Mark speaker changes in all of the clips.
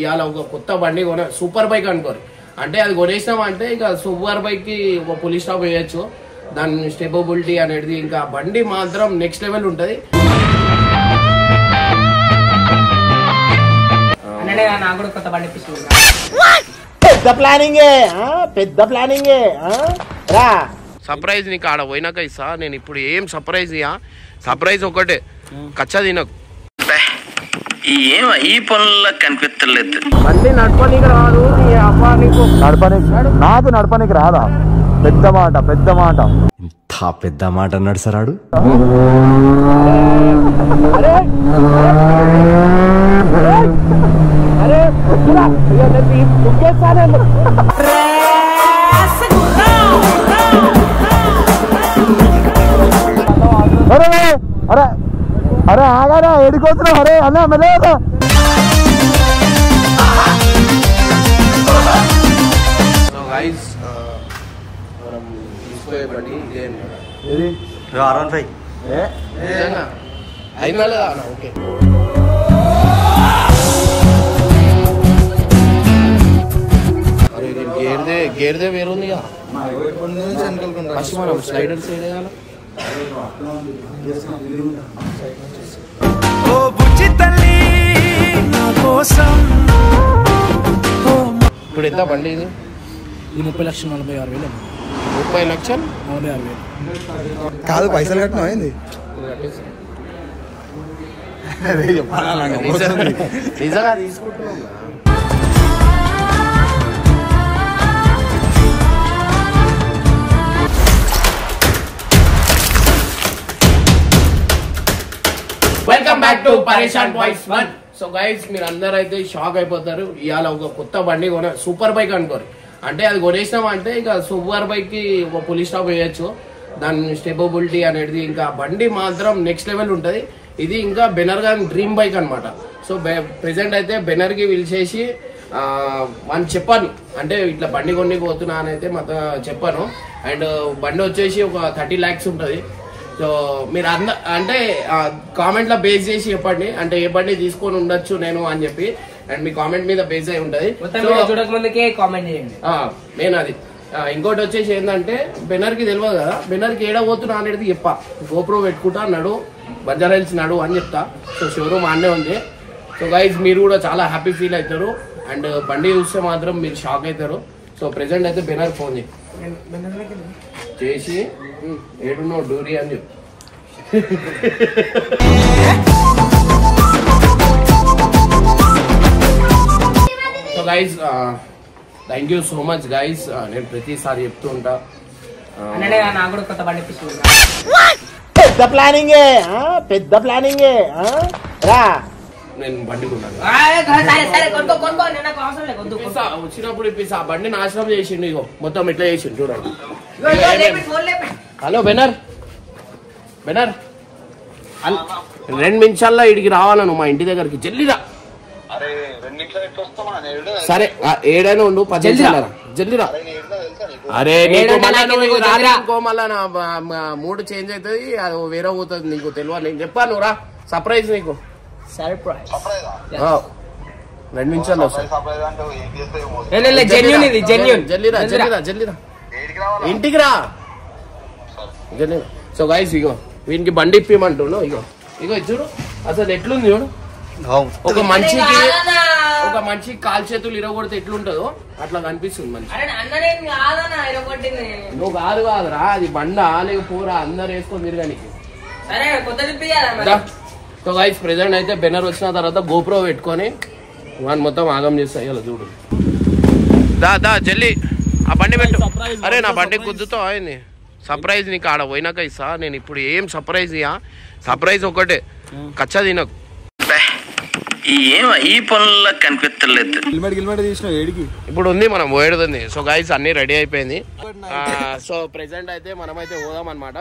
Speaker 1: ఇవాళ ఒక కొత్త బండి సూపర్ బైక్ అనుకోరు. అంటే అది కొనేసినామంటే ఇంకా సూపర్ బైక్ కి ఒక పులి స్టాప్ వేయచ్చు. దాని స్టెబిలిటీ అనేది ఇంకా బండి మాత్రం నెక్స్ట్ లెవెల్ ఉంటది. పెద్ద ప్లానింగ్ రా సర్ప్రైజ్ నీకు ఆడ పోయినాక ఇస్తా. నేను ఇప్పుడు ఏం సర్ప్రైజ్ ఇయ్యా, సర్ప్రైజ్ ఒకటే కచ్చా తినకు.
Speaker 2: ఈ పనుల్లో కనిపించలేదు.
Speaker 1: బండి నడపనికి రాదు,
Speaker 3: నాకు నడపనికి రాదా? పెద్ద మాట
Speaker 4: ఇంత పెద్ద మాట అన్నాడు సార్ ఆడు.
Speaker 3: అరే ఆగారా ఎడికొచ్చినావు? అరే అన్న మెల్లగా
Speaker 1: గేర్దే వేరుంది. మనం స్లైడర్స్ వేయాలి. ఇప్పుడు ఎంత బండి ఇది?
Speaker 5: 30,46,000.
Speaker 1: 30 లక్షలు
Speaker 5: 46,000
Speaker 3: కాదు, పైసలు కట్టినా ఏంది?
Speaker 1: నిజంగా తీసుకుంటున్నాం. వెల్కమ్ బ్యాక్ టు పరేషాన్ బాయ్స్ 1. సో గైస్ మీరు అందరూ అయితే షాక్ అయిపోతారు. ఇవాళ ఒక కొత్త బండి సూపర్ బైక్ అనుకోరు. అంటే అది కొనేసినామంటే ఇంకా సూపర్ బైక్ కి ఒక పులి స్టాప్ వేయచ్చు. దాని స్టెబిలిటీ అనేది ఇంకా బండి మాత్రం నెక్స్ట్ లెవెల్ ఉంటది. ఇది ఇంకా బెనర్ గాని డ్రీమ్ బైక్ అనమాట. సో ప్రెసెంట్ అయితే బెనర్ కి పిలిచేసి మనం చెప్పాను, అంటే ఇట్లా బండి కొన్ని పోతున్నా అని అయితే మొత్తం చెప్పాను. అండ్ బండి వచ్చేసి ఒక 30 lakhs ఉంటుంది. సో మీరు అంటే కామెంట్ లో బేస్ చేసి చెప్పండి, అంటే ఏ బండి తీసుకొని ఉండొచ్చు నేను అని చెప్పి. అండ్ మీ కామెంట్ మీద బేస్ అయి ఉంటది. మెయిన్ అది. ఇంకోటి వచ్చేసి ఏంటంటే బెనర్ కి తెలియదు కదా, బెనర్ కి ఏడా పోతున్నా అనేది చెప్పా. గోప్రో పెట్టుకుంటా నడు, బంజారా హిల్స్ నడు అని చెప్తా. సో షోరూమ్ ఆనే ఉంది. సో గైజ్ మీరు కూడా చాలా హ్యాపీ ఫీల్ అవుతారు. అండ్ బండి చూస్తే మాత్రం మీరు షాక్ అవుతారు. సో ప్రెసెంట్ అయితే బెనర్ ఫోన్ చేసి ఏడున్నో డూరి అని చెప్పు. So guys thank you so much guys. నేను ప్రతిసారి చెప్తూ ఉంటా, పెద్ద ప్లానింగ్ రా. నేను బండి కొన్నాను, వచ్చినప్పుడు ఇప్పిస్తా. ఆ బండి నాశనం చేసిండు. ఇగో మొత్తం ఎట్లా చేసిండు చూడండి. హలో బెనర్ 2 నిమిషాల్లో ఇడికి రావాలా నువ్వు మా ఇంటి దగ్గరికి. జల్లిరా. సరే ఏడైనా ఉండు, 10 నిమిషాలు జల్లిరా. అరే ఇంకో మళ్ళా నా మూడ్ చేంజ్ అవుతుంది, అది వేరే పోతుంది. నీకు తెలియదు, నేను చెప్పాను రా. సర్ప్రైజ్ నీకు. 2 నిమిషాల్లో జల్లిరా ఇంటికి రా. జల్లిరా. సో గైస్ ఇగో వీనికి బండి ఇప్పిమంటుండు. ఇగో చూడు అసలు ఎట్లుంది చూడు. ఒక మనిషికి కాలు చేతులు ఇరగొడితే ఎట్లుంటదో అట్లా కనిపిస్తుంది. మంచి నువ్వు కాదురా, అది బండా లేకపోరా, అందరు వేసుకొని తిరగానికి. సో గైస్ ప్రెసెంట్ అయితే బెనర్ వచ్చిన తర్వాత గోప్రో పెట్టుకొని వాడిని మొత్తం ఆగం చేస్తాయి. ఇలా చూడు. దా జల్లి ఆ బండి పెట్టు. అరే నా బండి గుద్దుతో అయింది. సర్ప్రైజ్ నీకు ఆడ పోయినాక ఇస్తా. నేను ఇప్పుడు ఏం సర్ప్రైజ్ ఇయ్యా, సర్ప్రైజ్ ఒకటే కచ్చా తినకు.
Speaker 2: ఈ పనుల్లో కనిపించలేదు.
Speaker 1: ఇప్పుడు ఉంది మనం పోయేది. సో గైస్ అన్ని రెడీ అయిపోయింది. సో ప్రెసెంట్ అయితే మనమైతే పోదాం అనమాట.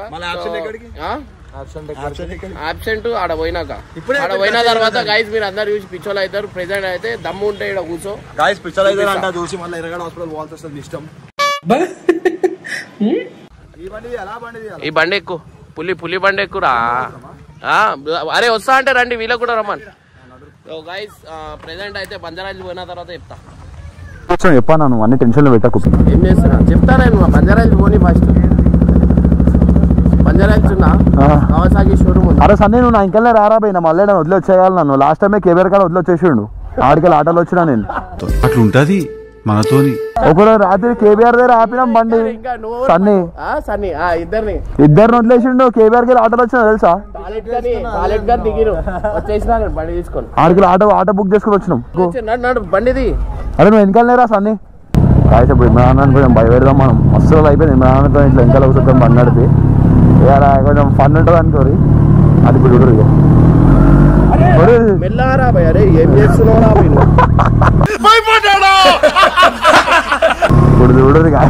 Speaker 1: ఆబ్సెంట్ ఆడ పోయినాక, ఆడ పోయిన తర్వాత గైస్ మీరు అందరు చూసి పిచ్చోలు అవుతారు. ప్రెసెంట్ అయితే దమ్ము ఉంటే ఇక్కడ కూర్చో. ఈ బండి ఎక్కువ పులి బండి ఎక్కురా. అరే వస్తా అంటే రండి, వీళ్ళకి కూడా రమ్మని. సో గైస్ ప్రెసెంట్ అయితే బంజారాయిల్స్ పోయిన తర్వాత చెప్తా.
Speaker 3: చెప్పాను నువ్వు అన్ని టెన్షన్లు పెట్టకు.
Speaker 1: ఏం చేస్తున్నా చెప్తా నేను. బంజారాయిల్స్ పోనీ ఫస్ట్. బంజారాయిల్స్ ఉన్నా కవాసాకి షోరూమ్ ఉంది.
Speaker 3: అరే సన్నీ నువ్వు నా ఇంకెళ్ళే రారా పోయినా మళ్ళీ వదిలి వచ్చేయాలి. నన్ను లాస్ట్ టైమే కేబీఆర్ కాడ వదిలి వచ్చేసిండు. ఆడికెళ్ళి ఆటోలో వచ్చినా నేను.
Speaker 6: అట్లుంటది మనతోని.
Speaker 3: ఒకరోజు రాత్రి కేబీఆర్ దగ్గర ఆపినాం బండి. సన్నీ
Speaker 1: ఇద్దరిని
Speaker 3: వదిలేసిండు. కేబీఆర్ గారు ఆటోలో వచ్చినా తెలుసా?
Speaker 1: బండి తీసుకొని
Speaker 3: ఆడికి ఆటో బుక్ చేసుకుని వచ్చినాం.
Speaker 1: బండిది.
Speaker 3: అరే నువ్వు వెనకాలనేరా సన్నీ. కాయ ఇప్పుడు ఇమ్రాన్ కొంచెం భయపెడదాం మనం. మస్తు అయిపోయింది ఇమ్రాన్తో ఇట్లా వెనకాల కూర్చొని బండి నడిపి ఇక కొంచెం ఫన్ ఉంటుంది అనుకోరి. అది ఇప్పుడు చూడరు ఇక
Speaker 1: మెల్లగా భయ్. అరే ఏం చేస్తున్నావురా
Speaker 3: ఇప్పుడు చూడరు కాయ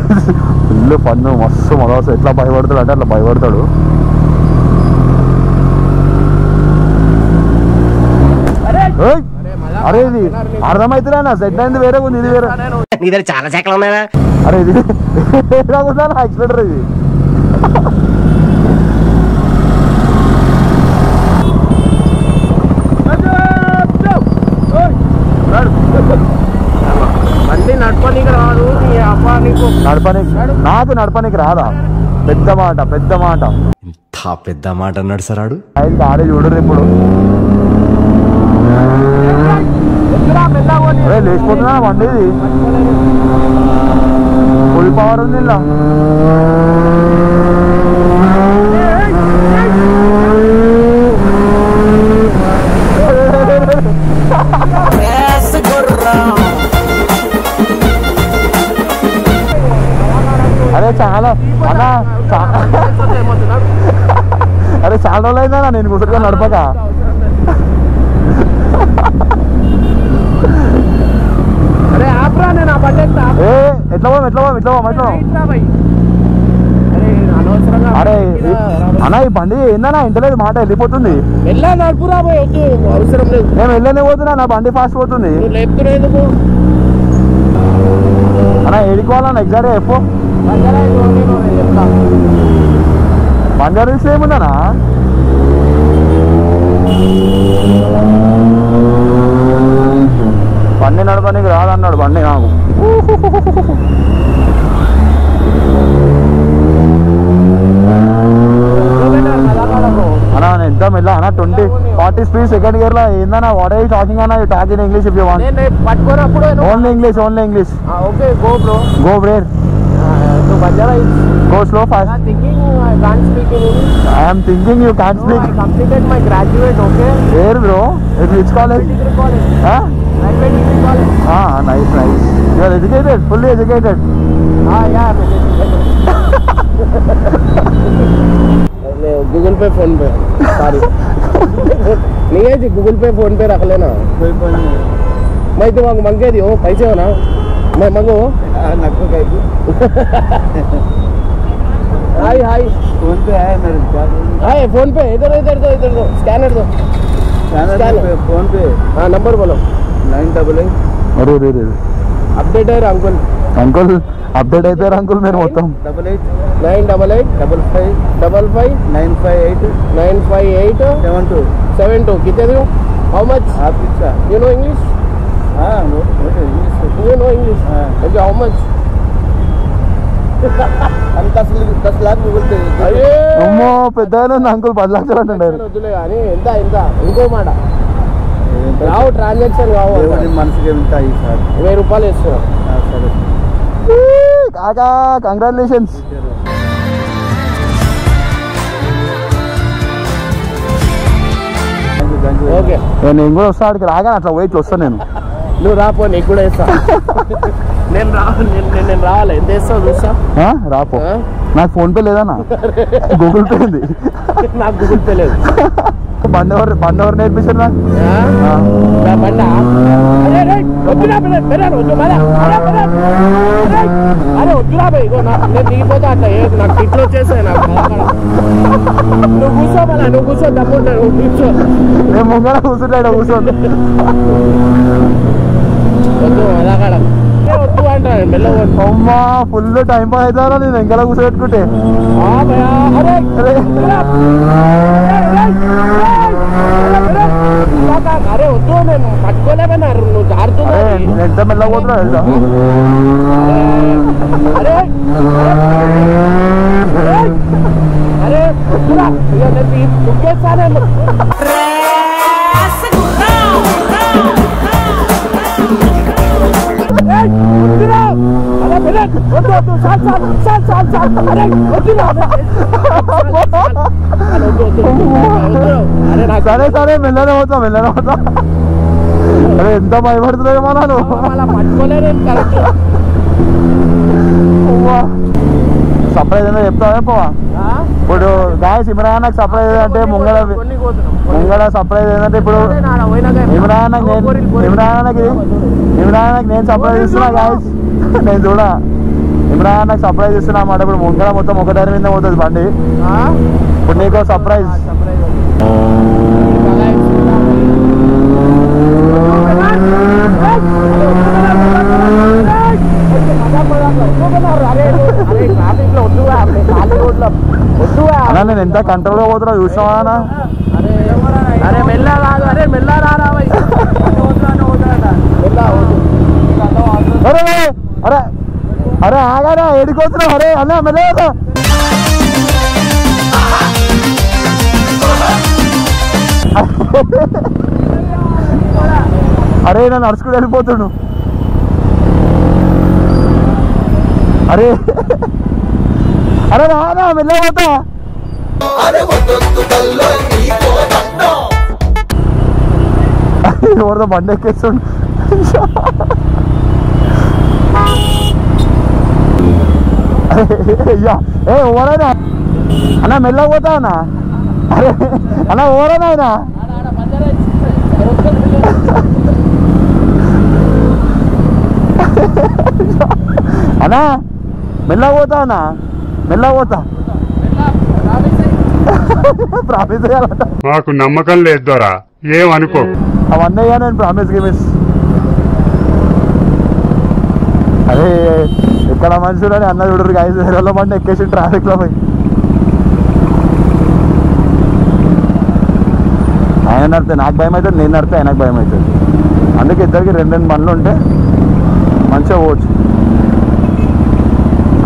Speaker 3: ఫుల్ ఫన్ మస్తు మొదలు. ఎట్లా భయపడతాడు అంటే అట్లా భయపడతాడు. అరే ఇది అర్థమైతున్నా సెట్ అయింది వేరే ఉంది. ఇది వేరే
Speaker 1: నీ దగ్గర చాలా శాఖలు ఉన్నాయా?
Speaker 3: అరే ఇది యాక్సిడెంటర్ ఇది.
Speaker 1: బండి నడపనీకి రాదు.
Speaker 3: నాకు నడపనీకి రాదా? పెద్ద మాట పెద్ద మాట.
Speaker 4: ఇంత పెద్ద మాట అన్నాడు సార్ ఆడు.
Speaker 3: ఆడే చూడరు ఇప్పుడు. అరే లేచిపోతున్నా బండి. ఇది ఫుల్ పవర్ ఉంది ఇలా. అరే చాలా అన్నా అరే చాలా రోజులు అయిందా నేను కూర్చొని నడపక.
Speaker 1: అరే ఆపరా నేను ఆ బండి
Speaker 3: ఎట్లా అరే అన్నా ఈ బండి ఏందన్నా ఇంటలేదు మాట వెళ్ళిపోతుంది.
Speaker 1: వెళ్ళా నడుపురా వద్దు అవసరం లేదు.
Speaker 3: నేను వెళ్ళనే పోతున్నా. నా బండి ఫాస్ట్ పోతుంది.
Speaker 1: లేపుతున్నా
Speaker 3: అన్నా ఏడుకోవాలన్నా ఎగ్జాక్ట్ చెప్పు. బంజారా హిల్స్ ఏముందనా? బండి నడపడానికి రాదన్నాడు బండి నాకు. అన్నా నేను ఎంత మెల్ల అన్నా 20-40 స్పీడ్ సెకండ్ గేర్ లో ఏందన్నా? వాట్ ఆర్ యు టాకింగ్ అన్నా? You talk in English if you want.
Speaker 1: పట్టుకోనప్పుడు
Speaker 3: only English
Speaker 1: okay go bro
Speaker 3: go బ్రేర్
Speaker 1: so Banjara is
Speaker 3: go slow fast.
Speaker 1: I'm thinking I can't speak in English.
Speaker 3: I am thinking you can't speak.
Speaker 1: I completed my graduate. Okay,
Speaker 3: where bro? At which college?
Speaker 1: Degree college.
Speaker 3: Private
Speaker 1: degree college.
Speaker 3: Nice you are educated, fully educated.
Speaker 1: Yeah, I'm educated. Google Pay phone पे sorry नहीं है जी Google Pay phone पे रख लेना. मैं तो मंगे दियो पैसे हो ना मैं मंगो नक्को कैसे हाय फोन पे है मेरे हाय फोन पे इधर दो स्कैनर दो फोन पे नंबर बोलो 988
Speaker 3: अरे
Speaker 1: अपडेट है अंकुल
Speaker 3: अपडेट అయితే అంకుల్ మీరు మొత్తం
Speaker 1: 988 कितने दो हाउ मच आप कितना you know English you know English okay how much हम 10 लाख गूगल पे अरे
Speaker 3: అమ్మో పెద్దనే అంకుల్ 10 లక్షలు అంటాడు
Speaker 1: వదిలే అని ఎంత ఇంకో మాట రావు ట్రాన్సాక్షన్ కావు
Speaker 3: మనసుకి ఎంత ఈ సార్
Speaker 1: 1000 రూపాయలు ఇస్తా సరే
Speaker 3: కాకా కంగ్రాట్యులేషన్స్
Speaker 1: ఓకే
Speaker 3: నేను కూడా వస్తా అక్కడికి రాగానే అట్లా వెయిట్ వస్తాను నేను
Speaker 1: నువ్వు రాపో నీకు కూడా వేస్తా నేను రావాలి ఎంత వేస్తావు చూస్తా
Speaker 3: రాపో నాకు ఫోన్ పే లేదన్నా గూగుల్ పే ఉంది
Speaker 1: నాకు గూగుల్ పే లేదు
Speaker 3: బండి ఎవరు నేర్పించారు
Speaker 1: బండా అరే వద్దురా ఇగో నేను దిగిపోతా అట్లా నాకు టిట్లు వచ్చేసాయి నాకు నువ్వు కూర్చో మళ్ళా నువ్వు కూర్చో తమ్ముంటా నువ్వు కూర్చో
Speaker 3: నేను ముంగర కూర్చుంటాడు కూర్చోండి
Speaker 1: వద్దు అలాగడ వద్దు అంటాను మెల్లగా
Speaker 3: అమ్మా ఫుల్ టైం పాస్ అవుతారా నేను వెంకల కూర్చోబెట్టుకుంటే
Speaker 1: అరే వద్దు నేను పట్టుకోలేమన్నారు నువ్వు జారుతున్నా
Speaker 3: నేను ఎంత మెల్లగా పోతున్నా తెలుసా
Speaker 1: అరే అరే దుఃఖేస్తాను
Speaker 3: సరే సరే మెల్లనే పోతా అరే ఎంత భయపడుతున్నాయేమో నాను
Speaker 1: పట్టుకోలేను కరెక్ట్
Speaker 3: సర్ప్రైజ్ అనేది చెప్తావే పోవా ఇప్పుడు గాయస్ ఇమ్రాన్ సర్ప్రైజ్ అంటే ముంగడ సర్ప్రైజ్ ఏంటంటే ఇప్పుడు ఇమ్రాన్ నేను సర్ప్రైజ్ ఇస్తున్నా గాయస్ నేను చూడ ఇమ్రాన్ సర్ప్రైజ్ ఇస్తున్నా అన్నమాట ఇప్పుడు ముంగడ మొత్తం ఒక టైర్ మీద పోతుంది బండి ఇప్పుడు నీకు సర్ప్రైజ్ అన్నా నేను ఎంత కంట్రోల్ గా పోతున్నా చూసినావా
Speaker 1: అరే మెల్ల కాదు అరే మెల్ల రారా
Speaker 3: అరే అరే అరే ఆగారా ఏడికొస్తున్నావు అరే అన్నా మెల్ల అరే నేను నడుచుకుని వెళ్ళిపోతుడు అరే అరే రానా వెళ్ళబోతా ఎవరితో బండి ఎక్కేస్తుండు అయ్యా ఏ ఓవరైనా అన్నా మెల్లకపోతా అన్నా అరే అన్నా ఓవరైనా అయినా అన్నా మెల్లకపోతా అన్నా మెల్లకపోతా ప్రామిస్
Speaker 7: మాకు నమ్మకం లేదు దొరా ఏమనుకో
Speaker 3: అవన్నీ అయ్యా నేను ప్రామిస్ గిమిస్ అరే ఎక్కడ మనుషులు అని అన్న చూడరు ఐదు వేల బండి ఎక్కేసి ట్రాఫిక్ లో పోయి ఆయన నడితే నాకు భయం అవుతుంది నేను నడితే ఆయనకు భయం అవుతుంది అందుకే ఇద్దరికి రెండు బండ్లు ఉంటే మంచిగా పోవచ్చు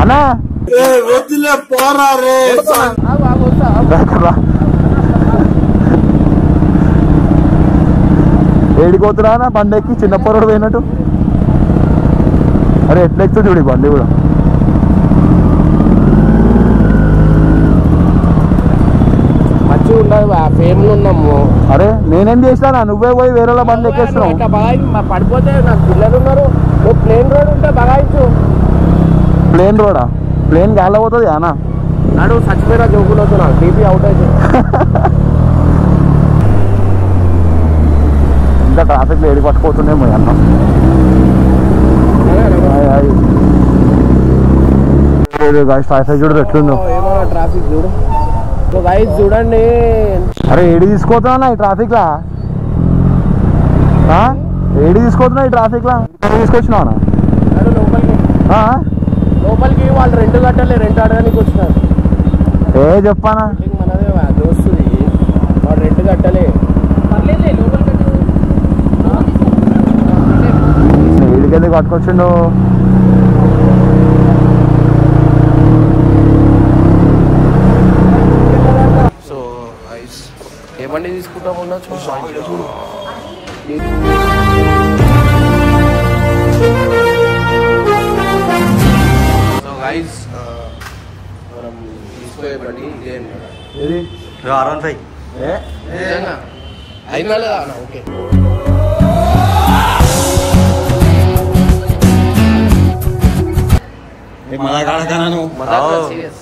Speaker 3: అన్నా ఏడిపోతున్నా బండి ఎక్కి చిన్న పొరడు పోయినట్టు అరే ఎట్లా ఎక్కుతుంది చూడు బండి కూడా
Speaker 1: మంచిగా ఉండదు ఫేమ్లు ఉన్నాము
Speaker 3: అరే నేనేం చేసినా నువ్వే పోయి వేరే బండి ఎక్కేస్తున్నావు
Speaker 1: పడిపోతే నాకు పిల్లలు ఉన్నారు ప్లేన్ రోడ్ ఉంటే బగాయించు
Speaker 3: ప్లేన్ రోడా ప్లేన్ గాలి పోతుంది అన్న
Speaker 1: నాడు చచ్చిపోయిన జోకులు అవుతున్నా టీపీ అవుట్ అయితే
Speaker 3: ఇంకా ట్రాఫిక్ లో ఏడి పట్టుకోతుండేమో అన్న ట్రాఫిక్ చూడు ఎట్లుందో
Speaker 1: ఏమో ట్రాఫిక్ చూడు గైస్ చూడండి
Speaker 3: అరే ఏడి తీసుకోతున్నా ఈ ట్రాఫిక్ లా ఏడి తీసుకోతున్నా ఈ ట్రాఫిక్ లా తీసుకొచ్చినావా
Speaker 1: లోపలికి వాళ్ళు రెండు గంటలే రెండు అడగడానికి వచ్చినారు
Speaker 3: ఏ చెప్పానా
Speaker 1: మనదే దోస్తుంది వాడు రెండు గంటలే
Speaker 3: ఏడికెళ్ళి పట్టుకొచ్చిండు
Speaker 1: సో ఏ బండి తీసుకుంటాం ఉండొచ్చు సో గైస్ మనం తీసుకోే బండి ఇదేం
Speaker 3: ఏది
Speaker 4: R15
Speaker 1: నిజంగా అయినా లేదా ఓకే
Speaker 4: మళ్ళా కాడకనా నువ్వు
Speaker 1: సీరియస్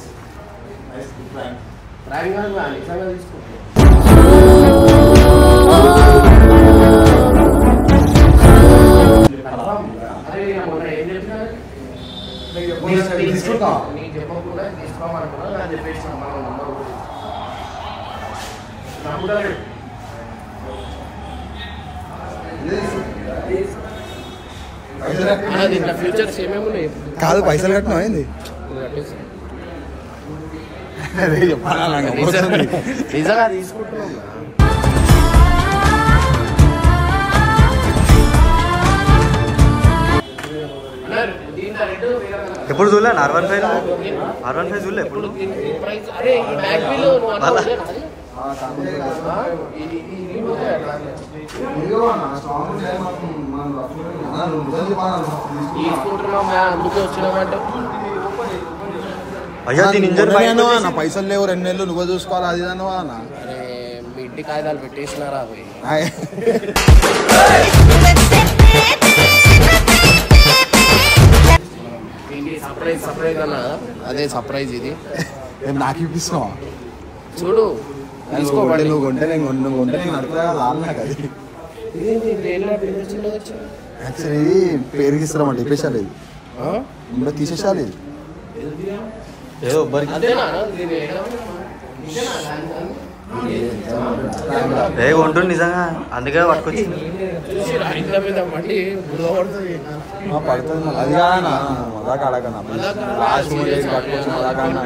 Speaker 1: డ్రైవింగ్ నిజంగా తీసుకుంటా తీసుకుంటా నీకు చెప్పకుండా తీసుకోమనుకున్నా నేను చెప్పేసి దీంట్లో ఫ్యూచర్స్ ఏమేమి ఉన్నాయి
Speaker 8: కాదు పైసలు కట్టినా ఏంది
Speaker 1: నిజంగా తీసుకుంటున్నాం
Speaker 4: ఎప్పుడు చూడలే R15 R15 చూడలే ఎప్పుడు
Speaker 1: ప్రైస్ అరే ఈ మ్యాక్బీలో నువ్వు అన్నావు అదే నాది? తీసుకుంటున్నాం అందుకే వచ్చినామంటే
Speaker 4: అయ్యా దీని ఇంజన్
Speaker 3: నా పైసలు లేవు 2 నెలలు నువ్వు చూసుకోవాలి అది అన్నవా అన్న.
Speaker 1: అరే మీ ఇంటి కాగితాలు పెట్టేసినారా అవి సర్ప్రైజ్ సర్ప్రైజ్ అన్న అదే సర్ప్రైజ్ ఇది
Speaker 3: నాకు ఇప్పిస్తున్నావా
Speaker 1: చూడు తీసుకోబడి
Speaker 3: నువ్వు కొంటే నేను నడుపుతా లాల్ నాకు అది యాక్చువల్లీ పేరుకి ఇస్తామంటే ఇప్పేసాలి ఇది ఇందులో తీసేసాలి ఇది
Speaker 4: ఏదో ఒబ్బరికి ఉంటుంది నిజంగా అందుకే పట్టుకొచ్చి
Speaker 3: పడుతుంది అది కాదన్నా మజాక్ ఆడకన్నా లాస్ట్ పట్టుకోవచ్చు మజాక్ ఆడినా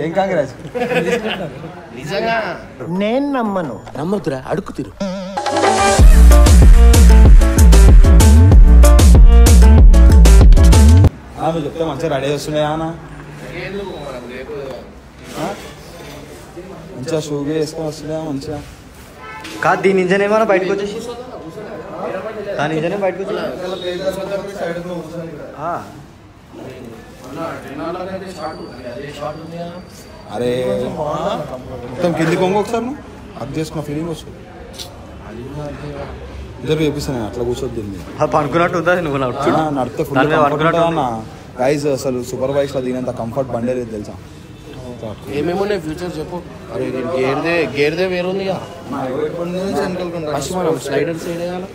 Speaker 3: ఏం కాంగ్రెస్
Speaker 1: నిజంగా
Speaker 5: నేను నమ్మతురా అడుగు తిరు
Speaker 3: నువ్వు చెప్తే మంచిగా రెడీ వస్తున్నాయా అన్న మంచిగా షూగా వేసుకొని వస్తున్నాయా మంచిగా
Speaker 4: కాదు దీని ఇంజన్ ఏమైనా బయటకు వచ్చేసి దాని ఇంజన్ బయటకు వచ్చి
Speaker 3: అరే మొత్తం కింది కొంగు ఒకసారి నువ్వు అది చేసుకున్న ఫీలింగ్ వస్తుంది ఇద్దరు చూపిస్తాను అట్లా కూర్చోద్దు
Speaker 4: పనుకున్నట్టు ఉందా నువ్వు
Speaker 3: నడితే ఫుల్ అన్న గైజ్ అసలు సూపర్ బైక్స్ లో దీనంత కంఫర్ట్ బండే లేదు తెలుసా
Speaker 1: ఏమేమి ఉన్నాయి ఫ్యూచర్ చెప్పు అరే గేర్దే వేరుంది ఫస్ట్ మనం స్లైడర్ సైడ్ వేయాలి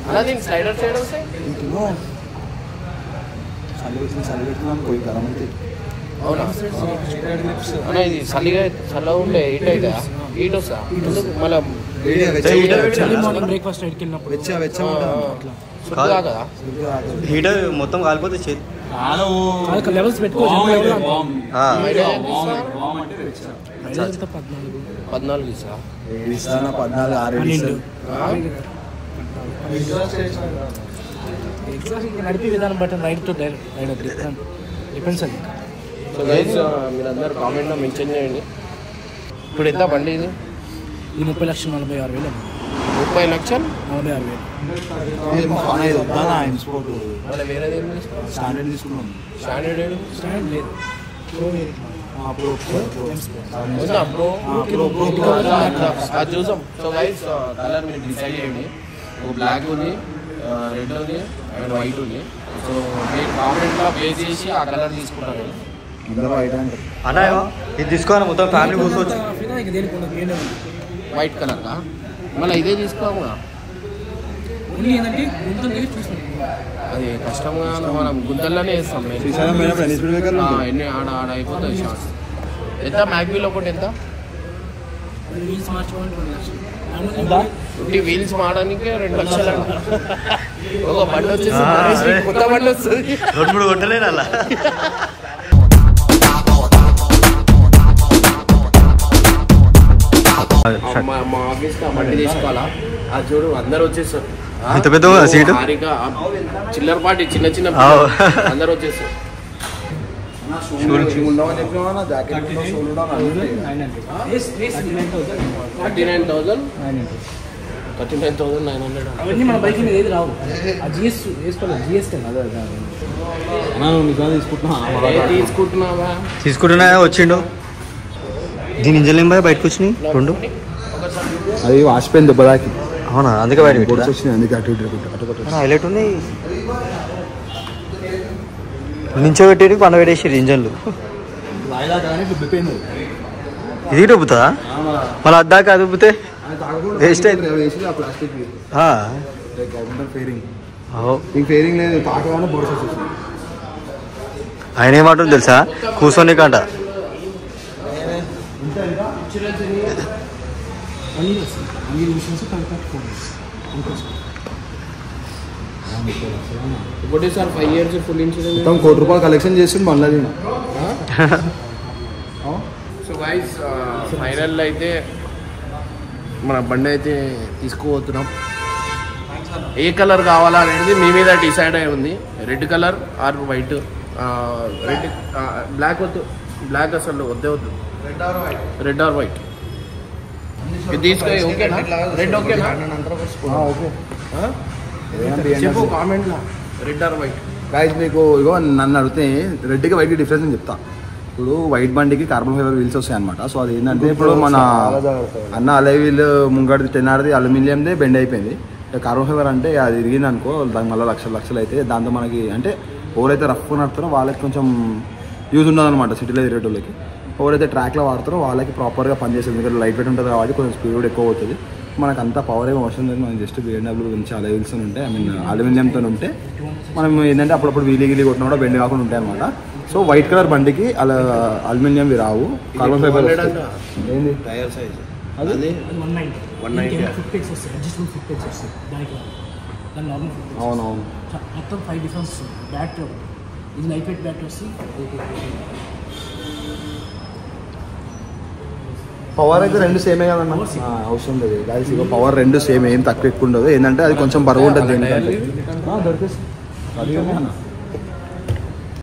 Speaker 1: అలా దీనికి స్లైడర్ సైడ్ వస్తాయి
Speaker 3: పోయి గరం అయితే
Speaker 1: అవునా అన్న ఇది చలిగా చల్లగా ఉండే హీట్ అయితే హీట్ వస్తా మళ్ళీ
Speaker 5: బ్రేక్ఫాస్ట్ రైడ్కి వెళ్ళినప్పుడు
Speaker 1: కదా
Speaker 4: హీటర్ మొత్తం కాలిపోతే చేతి
Speaker 5: లెవెల్స్ పెట్టుకోవచ్చు
Speaker 1: 14 ఇస్తా
Speaker 3: 14
Speaker 5: నడిపే విధానం బట్టి రైడ్ టు రైడ్ డిపెండ్స్ అది
Speaker 1: సో గైస్ మీరందరూ కామెంట్లో మెన్షన్ చేయండి ఇప్పుడు ఎంత బండి ఇది
Speaker 5: ఈ 30,46,000
Speaker 1: 30 లక్షలు
Speaker 5: 46,000
Speaker 1: మళ్ళీ వేరేది ఏం
Speaker 3: స్టాండర్డ్ తీసుకున్నాం
Speaker 1: స్టాండర్డ్
Speaker 5: స్టాండ్ లేదు
Speaker 1: అది చూసాం సో గైస్ కలర్ మీరు డిసైడ్ చేయండి ఒక బ్లాక్ ఉంది రెడ్ ఉంది అండ్ వైట్ ఉంది సో మీరు కామెంట్లో పే చేసి ఆ కలర్ తీసుకుంటారు
Speaker 4: అన్నా ఇది తీసుకోవాలి మొత్తం ఫ్యామిలీ కూర్చోవచ్చు
Speaker 1: వైట్ కలర్ మళ్ళీ ఇదే తీసుకోము
Speaker 5: ఏంటంటే
Speaker 1: అది కష్టంగా మనం గుంతల్లోనే వేస్తాం ఎన్ని ఆడ అయిపోతుంది షార్ట్స్ ఎంత మ్యాగ్వీల్ ఒకటి ఎంత
Speaker 5: వీల్స్ మార్చుకోవాలి
Speaker 1: వీల్స్ మారడానికి 2 లక్షలు ఒక బండి వచ్చేసి కొత్త బండి వస్తుంది
Speaker 4: 2-3 కొట్టలేదు అలా
Speaker 1: మా ఆఫీస్కి ఆ బండి తీసుకోవాలా అది చూడు అందరు వచ్చేస్తారు
Speaker 4: ఇంత పెద్ద సీటు
Speaker 1: చిల్లర పాటి చిన్న చిన్న అందరు వచ్చేస్తారు 39,900
Speaker 5: అవన్నీ మన బైక్ మీద ఏది రావు ఆ జిఎస్ వేసుకోలేదు జిఎస్టీ
Speaker 1: తీసుకుంటున్నావా
Speaker 4: తీసుకుంటున్నా వచ్చిండు దీని ఇంజన్ ఏం బయటకు వచ్చినాయి 2
Speaker 3: అది వాసిపోయింది దెబ్బదాకి
Speaker 4: అవునా అందుకే బయట
Speaker 3: వచ్చినాయి అందుకే అటు
Speaker 4: హైలైట్ ఉంది నుంచో పెట్టి పండ పెట్టేసి ఇంజన్లు ఇది రుబ్బుతా మళ్ళీ అద్దాక అది రుబ్బితే వేస్ట్
Speaker 3: ఫేరింగ్ లేదు తాకగానే బోర్స్ వచ్చేసింది
Speaker 4: ఆయన ఏమంటుంది తెలుసా కూర్చొని కంట
Speaker 1: ఒకటి సార్ 5 years ఫుల్ ఇన్సూరెన్స్.
Speaker 3: మొత్తం ₹1,00,00,000 కలెక్షన్ చేసి మళ్ళీ.
Speaker 1: సో గైస్ ఫైనల్ అయితే మన బండి అయితే తీసుకుపోతున్నాం. ఏ కలర్ కావాలా అనేది మీ మీద డిసైడ్ అయి ఉంది. Red colour or white. Red black వద్దు, బ్లాక్ అసలు వద్దే వద్దు. రెడ్ ఆర్ వైట్ ఇది తీసుకో. ఓకేనా రెడ్? ఓకేనా
Speaker 3: ఓకే
Speaker 1: చెప్పు కామెంట్లో రెడ్ ఆర్ వైట్.
Speaker 3: గాయస్ మీకు ఇగో నన్ను అడిగితే రెడ్కి వైట్కి డిఫరెన్స్ అని చెప్తా. ఇప్పుడు వైట్ బండికి కార్బన్ ఫైబర్ వీల్స్ వస్తాయి అనమాట. సో అది ఏంటంటే ఇప్పుడు మన అన్న అలై వీల్ ముంగడిది 10 అల్యూమినియందే బెండ్ అయిపోయింది. కార్బన్ ఫైబర్ అంటే అది ఇరిగింది అనుకో దానికి మళ్ళీ లక్షలు అయితే దాంతో మనకి అంటే ఎవరైతే రఫ్ నడుతారో వాళ్ళకి కొంచెం యూజ్ ఉండదు అనమాట సిటీలో తిరిగేటోళ్ళకి. ఎవరైతే ట్రాక్లో వాడతారో వాళ్ళకి ప్రాపర్గా పనిచేస్తుంది. ఎందుకంటే లైట్ వెయిట్ ఉంటుంది కాబట్టి కొంచెం స్పీడ్ కూడా ఎక్కువ అవుతుంది. మనకు అంతా పవర్ ఏమో అవసరం లేదు. మనం జస్ట్ BMW గురించి అలై వీల్స్ ఉంటాయి, ఐ మీన్ అల్యూమినియంతో ఉంటే మనం ఏంటంటే అప్పుడప్పుడు వీలి కొట్టినా కూడా బెండ్ కాకుండా ఉంటాయి అనమాట. సో వైట్ కలర్ బండికి అలా అల్యూమినియంవి రావు, కార్బన్ ఫైబర్. ఏంది
Speaker 1: టైర్ సైజ్
Speaker 5: అది 190 ఫుట్ పేజ్ వస్తాయి, అడ్జస్ట్మెంట్ ఫుట్ పేజ్ వస్తాయి దానికి. దాని నార్మల్ ఫుట్ పేజ్
Speaker 3: అవునవును
Speaker 5: మొత్తం 5 డిఫరెన్స్ బ్యాటరీ. ఇది లైట్ వెయిట్ బ్యాటరీ వస్తుంది.
Speaker 3: పవర్ అయితే రెండు సేమే కదన్నా, అవసరం లేదు. గాయస్ ఇగో పవర్ రెండు సేమ్, ఏం తక్కువ ఎక్కువ ఉండదు. ఏంటంటే అది కొంచెం బరువు ఉంటుంది. దొరికేసి